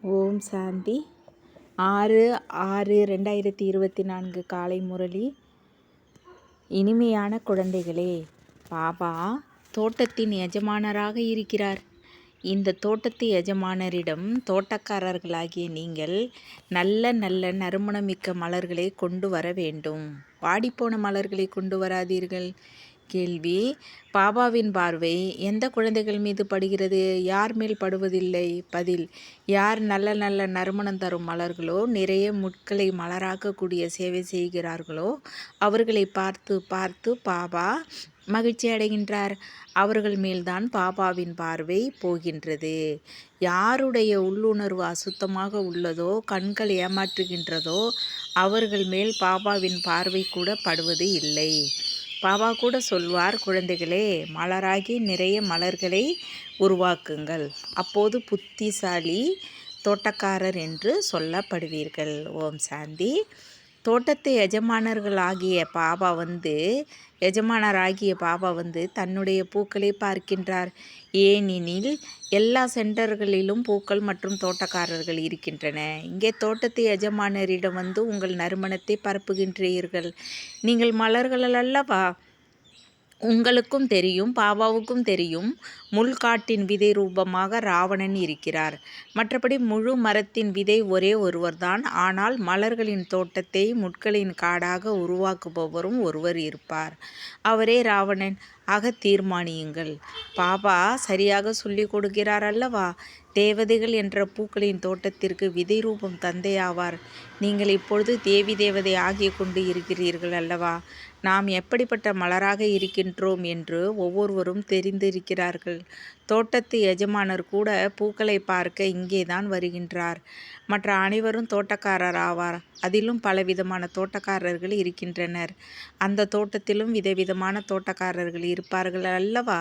ஓம் சாந்தி. 6/6/2024 காலை முரளி. இனிமையான குழந்தைகளே, பாபா தோட்டத்தின் எஜமானராக இருக்கிறார். இந்த தோட்டத்து எஜமானரிடம் தோட்டக்காரர்களாகிய நீங்கள் நல்ல நல்ல நறுமணமிக்க மலர்களை கொண்டு வர வேண்டும். வாடிப்போன மலர்களை கொண்டு வராதீர்கள். கேள்வி: பாபாவின் பார்வை எந்த குழந்தைகள் மீது படுகிறது? யார் மேல் படுவதில்லை? பதில்: யார் நல்ல நல்ல நறுமணம் தரும் மலர்களோ, நிறைய முட்களை மலராக்கக்கூடிய சேவை செய்கிறார்களோ அவர்களை பார்த்து பார்த்து பாபா மகிழ்ச்சி அடைகின்றார். அவர்கள் மேல்தான் பாபாவின் பார்வை போகின்றது. யாருடைய உள்ளுணர்வு அசுத்தமாக உள்ளதோ, கண்கள் ஏமாற்றுகின்றதோ அவர்கள் மேல் பாபாவின் பார்வை கூட படுவது இல்லை. பாபா கூட சொல்வார், குழந்தைகளே, மலராகி நிறைய மலர்களை உருவாக்குங்கள். அப்போது புத்திசாலி தோட்டக்காரர் என்று சொல்லப்படுவீர்கள். ஓம் சாந்தி. தோட்டத்து எஜமானராகிய பாபா வந்து தன்னுடைய பூக்களை பார்க்கின்றார். ஏனெனில் எல்லா சென்டர்களிலும் பூக்கள் மற்றும் தோட்டக்காரர்கள் இருக்கின்றன. இங்கே தோட்டத்து எஜமானரிடம் வந்து உங்கள் நறுமணத்தை பரப்புகின்றீர்கள். நீங்கள் மலர்கள் அல்லவா? உங்களுக்கும் தெரியும், பாபாவுக்கும் தெரியும், முள்காட்டின் விதை ரூபமாக ராவணன் இருக்கிறார். மற்றபடி முழு மரத்தின் விதை ஒரே ஒருவர்தான். ஆனால் மலர்களின் தோட்டத்தை முட்களின் காடாக உருவாக்குபவரும் ஒருவர் இருப்பார். அவரே ராவணன். ஆக தீர்மானியுங்கள். பாபா சரியாக சொல்லிக் கொடுக்கிறார் அல்லவா? தேவதைகள் என்ற பூக்களின் தோட்டத்திற்கு விதை ரூபம் தந்தையாவார். நீங்கள் இப்பொழுது தேவி தேவதை ஆகிய கொண்டு இருக்கிறீர்கள் அல்லவா? நாம் எப்படிப்பட்ட மலராக இருக்கின்றோம் என்று ஒவ்வொருவரும் தெரிந்திருக்கிறார்கள். தோட்டத்து எஜமானர் கூட பூக்களை பார்க்க இங்கேதான் வருகின்றார். மற்ற அனைவரும் தோட்டக்காரர் ஆவார். அதிலும் பலவிதமான தோட்டக்காரர்கள் இருக்கின்றனர். அந்த தோட்டத்திலும் விதவிதமான தோட்டக்காரர்கள் இருப்பார்கள் அல்லவா?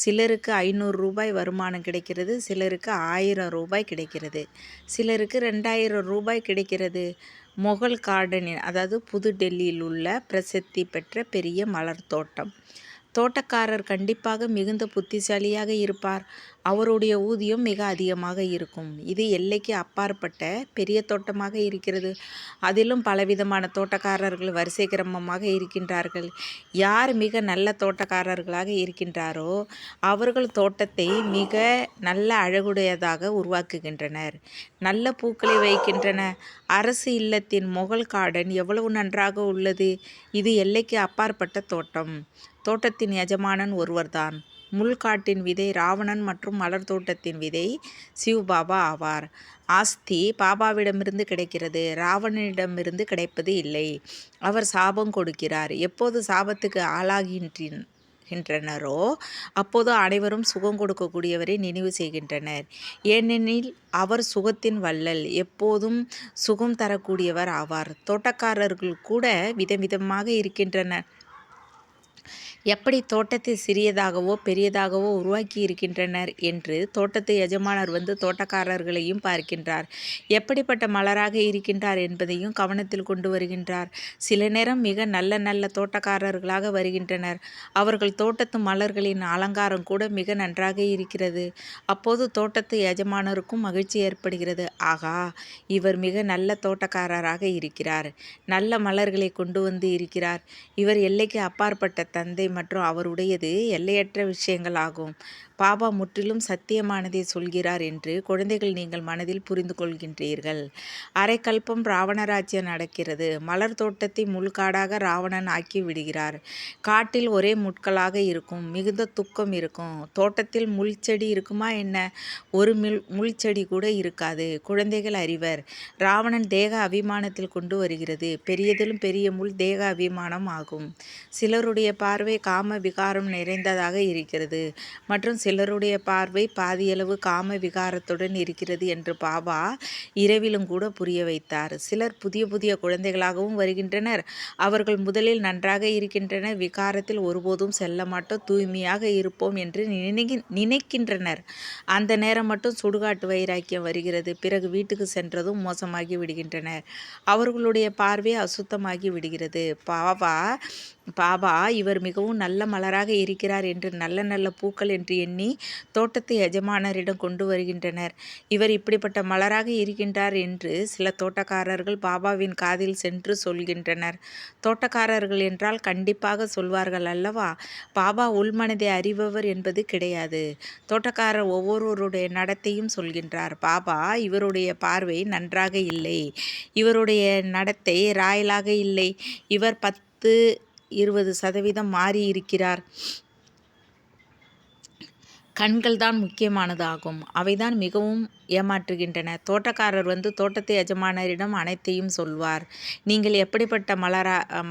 சிலருக்கு 500 ரூபாய் வருமானம் கிடைக்கிறது, சிலருக்கு 1000 ரூபாய் கிடைக்கிறது, சிலருக்கு 2000 ரூபாய் கிடைக்கிறது. மொகல் கார்டனின், அதாவது புது டெல்லியில் உள்ள பிரசித்தி பெற்ற பெரிய மலர் தோட்டம். தோட்டக்காரர் கண்டிப்பாக மிகுந்த புத்திசாலியாக இருப்பார். அவருடைய ஊதியம் மிக அதிகமாக இருக்கும். இது எல்லைக்கு அப்பாற்பட்ட பெரிய தோட்டமாக இருக்கிறது. அதிலும் பலவிதமான தோட்டக்காரர்கள் வரிசை கிரமமாக இருக்கின்றார்கள். யார் மிக நல்ல தோட்டக்காரர்களாக இருக்கின்றாரோ அவர்கள் தோட்டத்தை மிக நல்ல அழகுடையதாக உருவாக்குகின்றனர். நல்ல பூக்களை வைக்கின்றன. அரசு இல்லத்தின் மொகல் கார்டன் எவ்வளவு நன்றாக உள்ளது! இது எல்லைக்கு அப்பாற்பட்ட தோட்டம். தோட்டத்தின் எஜமானன் ஒருவர்தான். முள்காட்டின் விதை ராவணன் மற்றும் மலர் தோட்டத்தின் விதை சிவபாபா ஆவார். ஆஸ்தி பாபாவிடமிருந்து கிடைக்கிறது, ராவணனிடமிருந்து கிடைப்பது இல்லை. அவர் சாபம் கொடுக்கிறார். எப்போது சாபத்துக்கு ஆளாகின்றனரோ அப்போது அனைவரும் சுகம் கொடுக்கக்கூடியவரை நினைவு செய்கின்றனர். ஏனெனில் அவர் சுகத்தின் வள்ளல், எப்போதும் சுகம் தரக்கூடியவர் ஆவார். தோட்டக்காரர்கள் கூட விதவிதமாக இருக்கின்றனர். எப்படி தோட்டத்தை சிறியதாகவோ பெரியதாகவோ உருவாக்கி இருக்கின்றனர் என்று தோட்டத்து எஜமானர் வந்து தோட்டக்காரர்களையும் பார்க்கின்றார். எப்படிப்பட்ட மலராக இருக்கின்றார் என்பதையும் கவனத்தில் கொண்டு வருகின்றார். சில நேரம் மிக நல்ல நல்ல தோட்டக்காரர்களாக வருகின்றனர். அவர்கள் தோட்டத்து மலர்களின் அலங்காரம் கூட மிக நன்றாக இருக்கிறது. அப்போது தோட்டத்து எஜமானருக்கும் மகிழ்ச்சி ஏற்படுகிறது. ஆகா, இவர் மிக நல்ல தோட்டக்காரராக இருக்கிறார், நல்ல மலர்களை கொண்டு வந்து இருக்கிறார். இவர் எல்லைக்கு அப்பாற்பட்ட தந்தை மற்றும் அவருடையது எல்லையற்ற விஷயங்கள் ஆகும். பாபா முற்றிலும் சத்தியமானதை சொல்கிறார் என்று குழந்தைகள் நீங்கள் மனதில் புரிந்து கொள்கின்றீர்கள். அரைக்கல்பம் ராவணராஜ்யம் நடக்கிறது. மலர் தோட்டத்தை முள்காடாக ராவணன் ஆக்கி விடுகிறார். காட்டில் ஒரே முட்களாக இருக்கும். மிகுந்த துக்கம் இருக்கும். தோட்டத்தில் முள் செடி இருக்குமா என்ன? ஒரு முள் செடி கூட இருக்காது. குழந்தைகள் அறிவர். ராவணன் தேக அபிமானத்தில் கொண்டு வருகிறது. பெரியதிலும் பெரிய முள் தேக அபிமானம் ஆகும். சிலருடைய பார்வை காம விகாரம் நிறைந்ததாக இருக்கிறது மற்றும் சிலருடைய பார்வை பாதியளவு காம விகாரத்துடன் இருக்கிறது என்று பாபா இரவிலும் கூட புரிய வைத்தார். சிலர் புதிய புதிய குழந்தைகளாகவும் வருகின்றனர். அவர்கள் முதலில் நன்றாக இருக்கின்றனர். விகாரத்தில் ஒருபோதும் செல்ல மாட்டோம், தூய்மையாக இருப்போம் என்று நினைக்கின்றனர். அந்த நேரம் மட்டும் சுடுகாட்டு வைராக்கியம் வருகிறது. பிறகு வீட்டுக்கு சென்றதும் மோசமாகி விடுகின்றனர். அவர்களுடைய பார்வை அசுத்தமாகி விடுகிறது. பாபா பாபா இவர் மிகவும் நல்ல மலராக இருக்கிறார் என்று நல்ல நல்ல பூக்கள் என்று எண்ணி தோட்டத்து எஜமானரிடம் கொண்டு வருகின்றனர். இவர் இப்படிப்பட்ட மலராக இருக்கின்றார் என்று சில தோட்டக்காரர்கள் பாபாவின் காதில் சென்று சொல்கின்றனர். தோட்டக்காரர்கள் என்றால் கண்டிப்பாக சொல்வார்கள் அல்லவா? பாபா உள்மனதை அறிபவர் என்பது கிடையாது. தோட்டக்காரர் ஒவ்வொருவருடைய நடத்தையும் சொல்கின்றார். பாபா இவருடைய பார்வை நன்றாக இல்லை, இவருடைய நடத்தை ராயலாக இல்லை, இவர் 10-20% மாறியிருக்கிறார். கண்கள் தான் முக்கியமானது ஆகும். அவைதான் மிகவும் ஏமாற்றுகின்றன. தோட்டக்காரர் வந்து தோட்டத்து எஜமானரிடம் அனைத்தையும் சொல்வார். நீங்கள் எப்படிப்பட்ட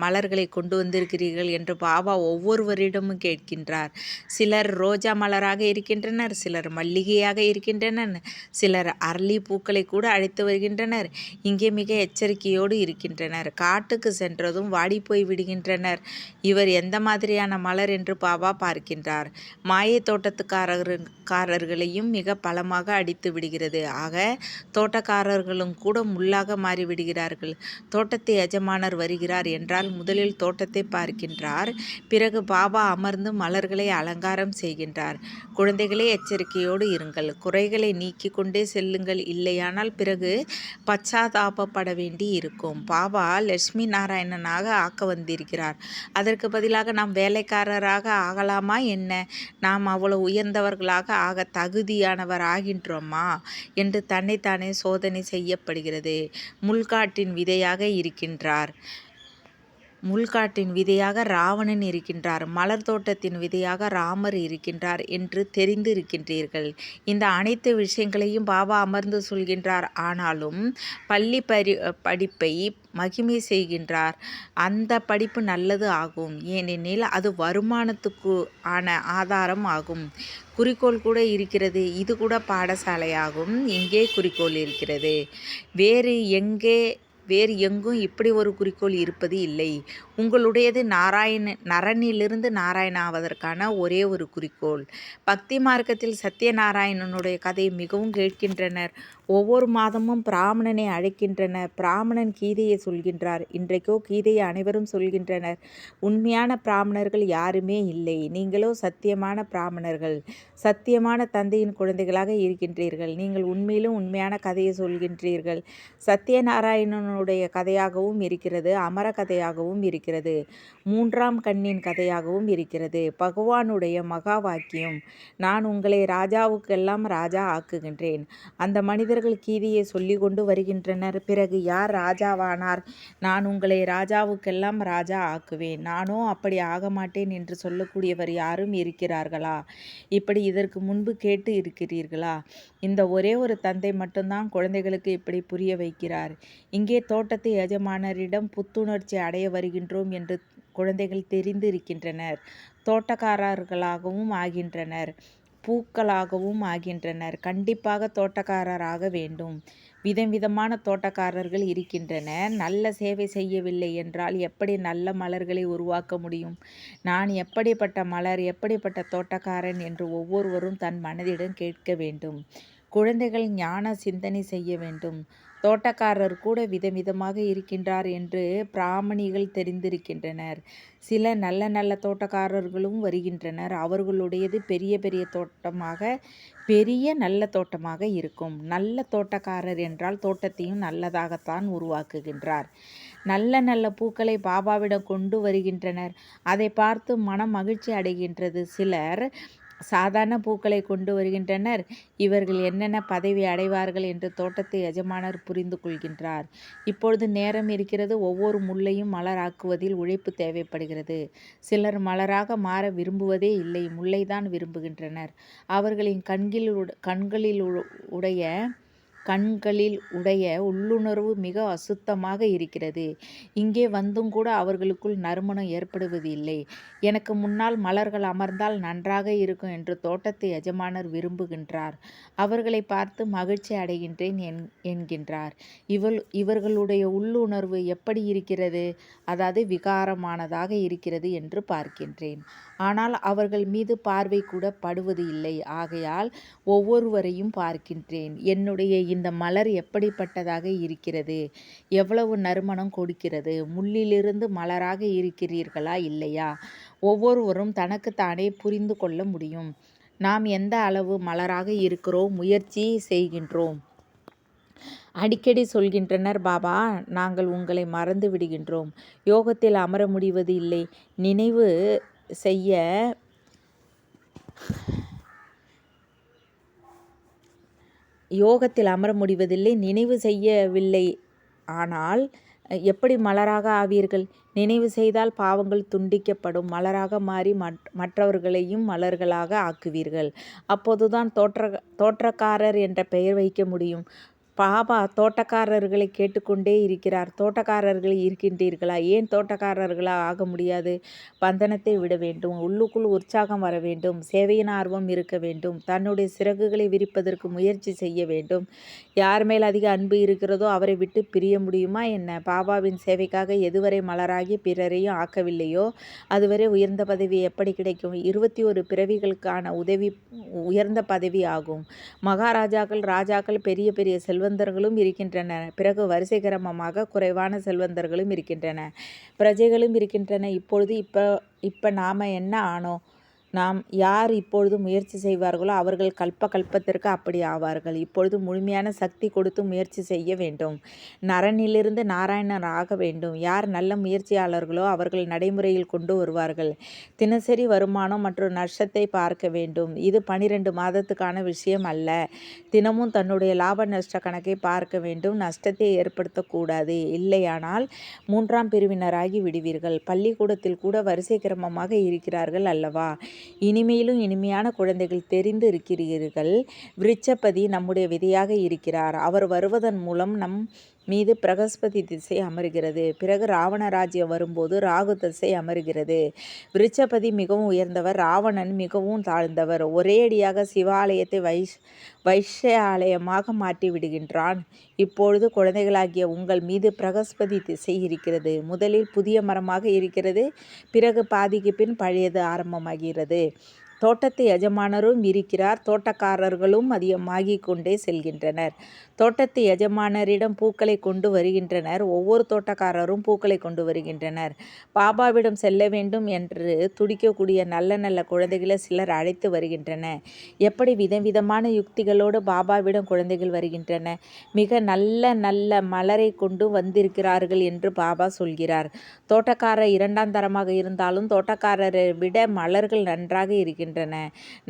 மலர்களை கொண்டு வந்திருக்கிறீர்கள் என்று பாபா ஒவ்வொருவரிடமும் கேட்கின்றார். சிலர் ரோஜா மலராக இருக்கின்றனர், சிலர் மல்லிகையாக இருக்கின்றனர், சிலர் அரளி பூக்களை கூட அழைத்து வருகின்றனர். இங்கே மிக எச்சரிக்கையோடு இருக்கின்றனர். காட்டுக்கு சென்றதும் வாடிப்போய் விடுகின்றனர். இவர் எந்த மாதிரியான மலர் என்று பாபா பார்க்கின்றார். மாயை தோட்டத்துக்காரர்களையும் மிக பலமாக அடித்து விடுகிறது. ஆக தோட்டக்காரர்களும் கூட முள்ளாக மாறிவிடுகிறார்கள். தோட்டத்தை எஜமானர் வருகிறார் என்றால் முதலில் தோட்டத்தை பார்க்கின்றார். பிறகு பாபா அமர்ந்து மலர்களை அலங்காரம் செய்கின்றார். குழந்தைகளே, எச்சரிக்கையோடு இருங்கள். குறைகளை நீக்கி கொண்டே செல்லுங்கள். இல்லையானால் பிறகு பச்சாதாபப்பட வேண்டி இருக்கும். பாபா லட்சுமி நாராயணனாக ஆக்க வந்திருக்கிறார். அதற்கு பதிலாக நாம் வேலைக்காரராக ஆகலாமா என்ன? நாம் அவ்வளவு உயர்ந்தவர்களாக ஆக தகுதியானவர் ஆகின்றோமா என்று தன்னைத்தானே சோதனை செய்யப்படுகிறது. முள்காட்டின் விதையாக இருக்கின்றார். முள்காட்டின் விதையாக ராவணன் இருக்கின்றார். மலர் தோட்டத்தின் விதையாக ராமர் இருக்கின்றார் என்று தெரிந்து இருக்கின்றீர்கள். இந்த அனைத்து விஷயங்களையும் பாபா அமர்ந்து சொல்கின்றார். ஆனாலும் பள்ளி படிப்பை மகிமை செய்கின்றார். அந்த படிப்பு நல்லது ஆகும். ஏனெனில் அது வருமானத்துக்கு ஆன ஆதாரம் ஆகும். குறிக்கோள் கூட இருக்கிறது. இது கூட பாடசாலையாகும். இங்கே குறிக்கோள் இருக்கிறது. வேறு எங்கும் இப்படி ஒரு குறிக்கோள் இருப்பது இல்லை. உங்களுடையது நரனிலிருந்து நாராயணாவதற்கான ஒரே ஒரு குறிக்கோள். பக்தி மார்க்கத்தில் சத்யநாராயணனுடைய கதையை மிகவும் கேட்கின்றனர். ஒவ்வொரு மாதமும் பிராமணனை அழைக்கின்றனர். பிராமணன் கீதையை சொல்கின்றார். இன்றைக்கோ கீதையை அனைவரும் சொல்கின்றனர். உண்மையான பிராமணர்கள் யாருமே இல்லை. நீங்களோ சத்தியமான பிராமணர்கள், சத்தியமான தந்தையின் குழந்தைகளாக இருக்கின்றீர்கள். நீங்கள் உண்மையிலும் உண்மையான கதையை சொல்கின்றீர்கள். சத்யநாராயணனுடைய கதையாகவும் இருக்கிறது, அமர கதையாகவும் இருக்கிறது, மூன்றாம் கண்ணின் கதையாகவும் இருக்கிறது. பகவானுடைய மகா வாக்கியம், நான் உங்களை ராஜாவுக்கெல்லாம் ராஜா ஆக்குகின்றேன். அந்த மனிதர்கள் கீதையை சொல்லி கொண்டு வருகின்றனர். பிறகு யார் ராஜாவானார்? நான் உங்களை ராஜாவுக்கெல்லாம் ராஜா ஆக்குவேன், நானோ அப்படி ஆக மாட்டேன் என்று சொல்லக்கூடியவர் யாரும் இருக்கிறார்களா? இப்படி இதற்கு முன்பு கேட்டு இருக்கிறீர்களா? இந்த ஒரே ஒரு தந்தை மட்டும்தான் குழந்தைகளுக்கு இப்படி புரிய வைக்கிறார். இங்கே தோட்டத்து எஜமானரிடம் புத்துணர்ச்சி அடைய வருகின்றோம் என்று குழந்தைகள் தெரிந்து இருக்கின்றனர். தோட்டக்காரர்களாகவும் ஆகின்றனர், பூக்களாகவும் ஆகின்றனர். கண்டிப்பாக தோட்டக்காரராக வேண்டும். விதவிதமான தோட்டக்காரர்கள் இருக்கின்றனர். நல்ல சேவை செய்யவில்லை என்றால் எப்படி நல்ல மலர்களை உருவாக்க முடியும்? நான் எப்படிப்பட்ட மலர், எப்படிப்பட்ட தோட்டக்காரன் என்று ஒவ்வொருவரும் தன் மனதிடம் கேட்க வேண்டும். குழந்தைகள் ஞான சிந்தனை செய்ய வேண்டும். தோட்டக்காரர் கூட விதவிதமாக இருக்கின்றார் என்று பிராமணிகள் தெரிந்திருக்கின்றனர். சில நல்ல நல்ல தோட்டக்காரர்களும் வருகின்றனர். அவர்களுடையது பெரிய பெரிய தோட்டமாக, பெரிய நல்ல தோட்டமாக இருக்கும். நல்ல தோட்டக்காரர் என்றால் தோட்டத்தையும் நல்லதாகத்தான் உருவாக்குகின்றார். நல்ல நல்ல பூக்களை பாபாவிடம் கொண்டு வருகின்றனர். அதை பார்த்து மனம் மகிழ்ச்சி அடைகின்றது. சிலர் சாதாரண பூக்களை கொண்டு வருகின்றனர். இவர்கள் என்னென்ன பதவி அடைவார்கள் என்று தோட்டத்து எஜமானர் புரிந்து கொள்கின்றார். இப்பொழுது நேரம் இருக்கிறது. ஒவ்வொரு முள்ளையும் மலராக்குவதில் உழைப்பு தேவைப்படுகிறது. சிலர் மலராக மாற விரும்புவதே இல்லை, முல்லைதான் விரும்புகின்றனர். அவர்களின் கண்களில் உடைய உள்ளுணர்வு மிக அசுத்தமாக இருக்கிறது. இங்கே வந்தும் கூட அவர்களுக்குள் நறுமணம் ஏற்படுவது இல்லை. எனக்கு முன்னால் மலர்கள் அமர்ந்தால் நன்றாக இருக்கும் என்று தோட்டத்து எஜமானர் விரும்புகின்றார். அவர்களை பார்த்து மகிழ்ச்சி அடைகின்றேன் என்கின்றார். இவர்களுடைய உள்ளுணர்வு எப்படி இருக்கிறது? அதாவது விகாரமானதாக இருக்கிறது என்று பார்க்கின்றேன். ஆனால் அவர்கள் மீது பார்வை கூட படுவது இல்லை. ஆகையால் ஒவ்வொருவரையும் பார்க்கின்றேன். என்னுடைய இந்த மலர் எப்படிப்பட்டதாக இருக்கிறது, எவ்வளவு நறுமணம் கொடுக்கிறது, முள்ளிலிருந்து மலராக இருக்கிறீர்களா இல்லையா? ஒவ்வொருவரும் தனக்குத்தானே புரிந்து கொள்ள முடியும். நாம் எந்த அளவு மலராக இருக்கிறோம், முயற்சி செய்கின்றோம். அடிக்கடி சொல்கின்றனர், பாபா, நாங்கள் உங்களை மறந்து விடுகின்றோம், யோகத்தில் அமர முடிவது இல்லை, நினைவு செய்ய யோகத்தில் அமர முடிவதில்லை, நினைவு செய்யவில்லை. ஆனால் எப்படி மலராக ஆவீர்கள்? நினைவு செய்தால் பாவங்கள் துண்டிக்கப்படும், மலராக மாறி மற்றவர்களையும் மலர்களாக ஆக்குவீர்கள். அப்போதுதான் தோற்றக்காரர் என்ற பெயர் வைக்க முடியும். பாபா தோட்டக்காரர்களை கேட்டுக்கொண்டே இருக்கிறார். தோட்டக்காரர்கள் இருக்கின்றீர்களா? ஏன் தோட்டக்காரர்களாக ஆக முடியாது? பந்தனத்தை விட வேண்டும், உள்ளுக்குள் உற்சாகம் வர வேண்டும், சேவையின் ஆர்வம் இருக்க வேண்டும், தன்னுடைய சிறகுகளை விரிப்பதற்கு முயற்சி செய்ய வேண்டும். யார் மேல் அதிக அன்பு இருக்கிறதோ அவரை விட்டு பிரிய முடியுமா என்ன? பாபாவின் சேவைக்காக எதுவரை மலராகி பிறரையும் ஆக்கவில்லையோ அதுவரை உயர்ந்த பதவி எப்படி கிடைக்கும்? 21 பிறவிகளுக்கான உயர்ந்த பதவி ஆகும். மகாராஜாக்கள், ராஜாக்கள், பெரிய பெரிய செல்வந்தர்களும் இருக்கின்றனர். பிறகு வரிசை கிரமமாக குறைவான செல்வந்தர்களும் இருக்கின்றன, பிரஜைகளும் இருக்கின்றன. இப்பொழுது இப்ப நாம என்ன ஆனோம்? நாம் யார் இப்பொழுது முயற்சி செய்வார்களோ அவர்கள் கல்பத்திற்கு அப்படி ஆவார்கள். இப்பொழுது முழுமையான சக்தி கொடுத்து முயற்சி செய்ய வேண்டும். நரனிலிருந்து நாராயணன் ஆக வேண்டும். யார் நல்ல முயற்சியாளர்களோ அவர்கள் நடைமுறையில் கொண்டு வருவார்கள். தினசரி வருமானம் மற்றும் நஷ்டத்தை பார்க்க வேண்டும். இது 12 மாதத்துக்கான விஷயம் அல்ல. தினமும் தன்னுடைய லாப நஷ்ட கணக்கை பார்க்க வேண்டும். நஷ்டத்தை ஏற்படுத்தக்கூடாது. இல்லையானால் 3ஆம் பிரிவினராகி விடுவீர்கள். பள்ளிக்கூடத்தில் கூட வரிசை கிரமமாக இருக்கிறார்கள் அல்லவா? இனிமையிலும் இனிமையான குழந்தைகள், தெரிந்து இருக்கிறீர்கள். விருட்சபதி நம்முடைய விதையாக இருக்கிறார். அவர் வருவதன் மூலம் நம் மீது பிரகஸ்பதி திசை அமர்கிறது. பிறகு ராவண ராஜ்யம் வரும்போது ராகு திசை அமர்கிறது. விருட்சபதி மிகவும் உயர்ந்தவர், ராவணன் மிகவும் தாழ்ந்தவர். ஒரேடியாக சிவாலயத்தை வைஷ்யாலயமாக மாற்றி விடுகின்றான். இப்பொழுது குழந்தைகளாகிய உங்கள் மீது பிரகஸ்பதி திசை இருக்கிறது. முதலில் புதிய மரமாக இருக்கிறது, பிறகு பாதிக்கு பின் பழையது ஆரம்பமாகிறது. தோட்டத்து எஜமானரும் இருக்கிறார், தோட்டக்காரர்களும் அதிகமாகிக் கொண்டே செல்கின்றனர். தோட்டத்து எஜமானரிடம் பூக்களை கொண்டு வருகின்றனர், ஒவ்வொரு தோட்டக்காரரும் பூக்களை கொண்டு வருகின்றனர். பாபாவிடம் செல்ல வேண்டும் என்று துடிக்கக்கூடிய நல்ல நல்ல குழந்தைகளை சிலர் அழைத்து வருகின்றன. எப்படி விதவிதமான யுக்திகளோடு பாபாவிடம் குழந்தைகள் வருகின்றன. மிக நல்ல நல்ல மலரை கொண்டு வந்திருக்கிறார்கள் என்று பாபா சொல்கிறார். தோட்டக்காரர் 2ஆம் தரமாக இருந்தாலும் தோட்டக்காரரை விட மலர்கள் நன்றாக இருக்கின்றன.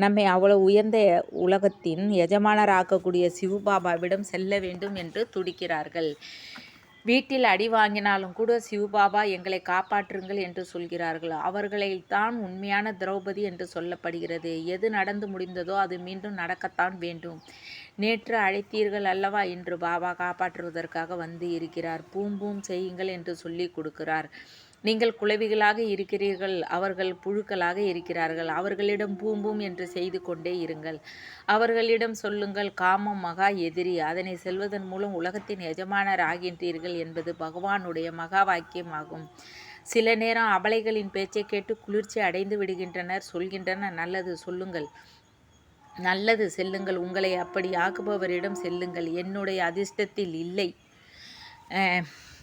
நம்மை அவ்வளவு உயர்ந்த உலகத்தின் எஜமானராக்கக்கூடிய சிவபாபாவிடம் செல்ல வேண்டும் என்று துடிக்கிறார்கள். வீட்டில் அடி வாங்கினாலும் கூட சிவபாபா எங்களை காப்பாற்றுங்கள் என்று சொல்கிறார்கள். அவர்களைத்தான் உண்மையான திரௌபதி என்று சொல்லப்படுகிறது. எது நடந்து முடிந்ததோ அது மீண்டும் நடக்கத்தான் வேண்டும். நேற்று அழைத்தீர்கள் அல்லவா, இன்று பாபா காப்பாற்றுவதற்காக வந்து இருக்கிறார். பூம் செய்யுங்கள் என்று சொல்லி கொடுக்கிறார். நீங்கள் குளவிகளாக இருக்கிறீர்கள், அவர்கள் புழுக்களாக இருக்கிறார்கள். அவர்களிடம் பூம் என்று செய்து கொண்டே இருங்கள். அவர்களிடம் சொல்லுங்கள், காமம் மகா எதிரி, அதனை செல்வதன் மூலம் உலகத்தின் எஜமானர் ஆகின்றீர்கள் என்பது பகவானுடைய மகா வாக்கியமாகும். சில நேரம் அபலைகளின் பேச்சை கேட்டு குளிர்ச்சி அடைந்து விடுகின்றனர். சொல்கின்றனர், நல்லது சொல்லுங்கள், நல்லது செல்லுங்கள், உங்களை அப்படி ஆக்குபவரிடம் செல்லுங்கள். என்னுடைய அதிர்ஷ்டத்தில் இல்லை,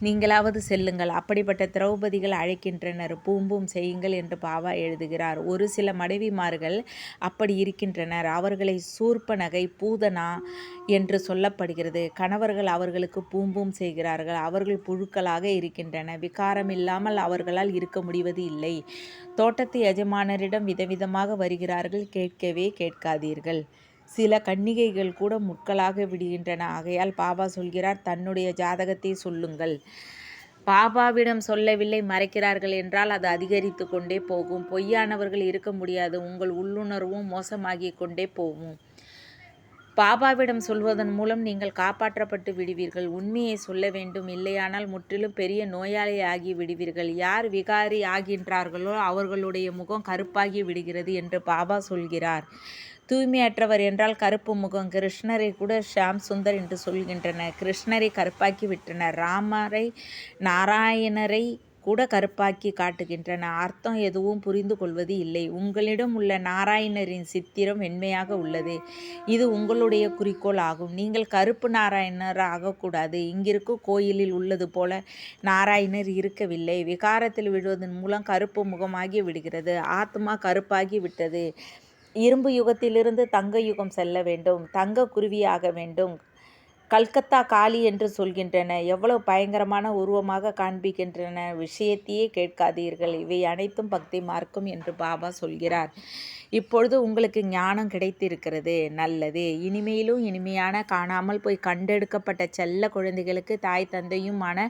நீங்களாவது செல்லுங்கள். அப்படிப்பட்ட திரௌபதிகள் அழைக்கின்றனர். பூம் செய்யுங்கள் என்று பாபா எழுதுகிறார். ஒரு சில மனைவிமார்கள் அப்படி இருக்கின்றனர். அவர்களை சூர்பனகை, பூதனா என்று சொல்லப்படுகிறது. கணவர்கள் அவர்களுக்கு பூம் செய்கிறார்கள். அவர்கள் புழுக்களாக இருக்கின்றன. விகாரம் இல்லாமல் அவர்களால் இருக்க முடிவது இல்லை. தோட்டத்து எஜமானரிடம் விதவிதமாக வருகிறார்கள். கேட்கவே கேட்காதீர்கள். சில கன்னிகைகள் கூட முட்களாக விடுகின்றன. ஆகையால் பாபா சொல்கிறார், தன்னுடைய ஜாதகத்தை சொல்லுங்கள். பாபாவிடம் சொல்லவில்லை, மறைக்கிறார்கள் என்றால் அது அதிகரித்து கொண்டே போகும். பொய்யானவர்கள் இருக்க முடியாது. உங்கள் உள்ளுணர்வும் மோசமாகி கொண்டே போகும். பாபாவிடம் சொல்வதன் மூலம் நீங்கள் காப்பாற்றப்பட்டு விடுவீர்கள். உண்மையை சொல்ல வேண்டும், இல்லையானால் முற்றிலும் பெரிய நோயாளி ஆகி விடுவீர்கள். யார் விகாரி ஆகின்றார்களோ அவர்களுடைய முகம் கருப்பாகி விடுகிறது என்று பாபா சொல்கிறார். தூய்மையற்றவர் என்றால் கருப்பு முகம். கிருஷ்ணரை கூட ஷாம் சுந்தர் என்று சொல்கின்றனர். கிருஷ்ணரை கருப்பாக்கி விட்டனர். ராமரை, நாராயணரை கூட கருப்பாக்கி காட்டுகின்றன. அர்த்தம் எதுவும் புரிந்து கொள்வது இல்லை. உங்களிடம் உள்ள நாராயணரின் சித்திரம் வெண்மையாக உள்ளது. இது உங்களுடைய குறிக்கோள் ஆகும். நீங்கள் கருப்பு நாராயணர் ஆகக்கூடாது. இங்கிருக்கும் கோயிலில் உள்ளது போல நாராயணர் இருக்கவில்லை. விகாரத்தில் விடுவதன் மூலம் கருப்பு முகமாகி விடுகிறது. ஆத்மா கருப்பாகி விட்டது. இரும்பு யுகத்திலிருந்து தங்க யுகம் செல்ல வேண்டும். தங்க குருவியாக வேண்டும். கல்கத்தா காளி என்று சொல்கின்றன. எவ்வளவு பயங்கரமான உருவமாக காண்பிக்கின்றன. விஷயத்தையே கேட்காதீர்கள். இவை அனைத்தும் பக்தி மார்க்கம் என்று பாபா சொல்கிறார். இப்பொழுது உங்களுக்கு ஞானம் கிடைத்திருக்கிறது. நல்லது. இனிமேலும் இனிமையான காணாமல் போய் கண்டெடுக்கப்பட்ட செல்ல குழந்தைகளுக்கு தாய் தந்தையுமான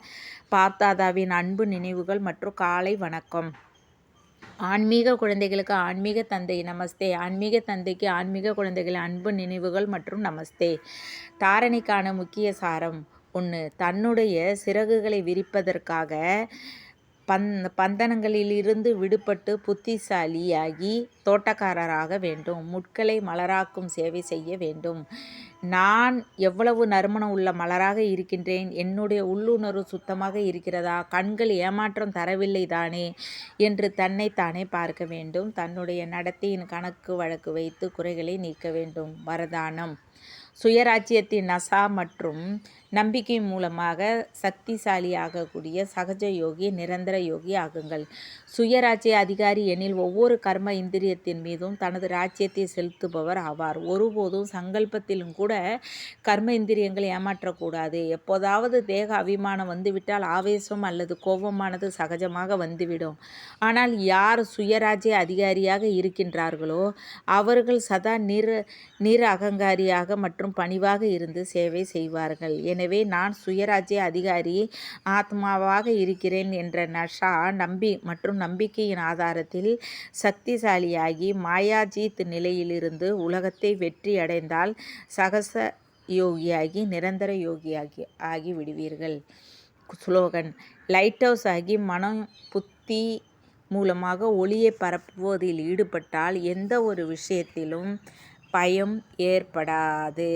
பாப்தாதாவின் அன்பு நினைவுகள் மற்றும் காலை வணக்கம். ஆன்மீக குழந்தைகளுக்கு ஆன்மீக தந்தை நமஸ்தே. ஆன்மீக தந்தைக்கு ஆன்மீக குழந்தைகளின் அன்பு நினைவுகள் மற்றும் நமஸ்தே. தாரணைக்கான முக்கிய சாரம் 1. தன்னுடைய சிறகுகளை விரிப்பதற்காக பந்தனங்களிலிருந்து விடுபட்டு புத்திசாலியாகி தோட்டக்காரராக வேண்டும். முட்களை மலராக்கும் சேவை செய்ய வேண்டும். நான் எவ்வளவு நறுமணம் உள்ள மலராக இருக்கின்றேன். என்னுடைய உள்ளுணர்வு சுத்தமாக இருக்கிறதா? கண்கள் ஏமாற்றம் தரவில்லை தானே என்று தன்னைத்தானே பார்க்க வேண்டும். தன்னுடைய நடத்தையின் கணக்கு வழக்கு வைத்து குறைகளை நீக்க வேண்டும். வரதானம்: சுயராஜ்யத்தின் நசா மற்றும் நம்பிக்கை மூலமாக சக்திசாலியாகக்கூடிய சகஜ யோகி, நிரந்தர யோகி ஆகுங்கள். சுயராஜ்ய அதிகாரி எனில் ஒவ்வொரு கர்ம இந்திரியத்தின் மீதும் தனது ராஜ்யத்தை செலுத்துபவர் ஆவார். ஒருபோதும் சங்கல்பத்திலும் கூட கர்ம இந்திரியங்கள் ஏமாற்றக்கூடாது. எப்போதாவது தேக அபிமானம் வந்துவிட்டால் ஆவேசம் அல்லது கோபமானது சகஜமாக வந்துவிடும். ஆனால் யார் சுயராஜ்ய அதிகாரியாக இருக்கின்றார்களோ அவர்கள் சதா அகங்காரியாக மற்றும் பணிவாக இருந்து சேவை செய்வார்கள். எனவே நான் சுயராஜ்ய அதிகாரி ஆத்மாவாக இருக்கிறேன் என்ற நஷா மற்றும் நம்பிக்கையின் ஆதாரத்தில் சக்திசாலியாகி மாயாஜீத் நிலையிலிருந்து உலகத்தை வெற்றி அடைந்தால் சகச யோகியாகி நிரந்தர யோகியாகி ஆகி விடுவீர்கள். ஸ்லோகன்: லைட் ஹவுஸ் ஆகி மனம் புத்தி மூலமாக ஒளியை பரப்புவதில் ஈடுபட்டால் எந்த ஒரு விஷயத்திலும் பயம் ஏற்படாது.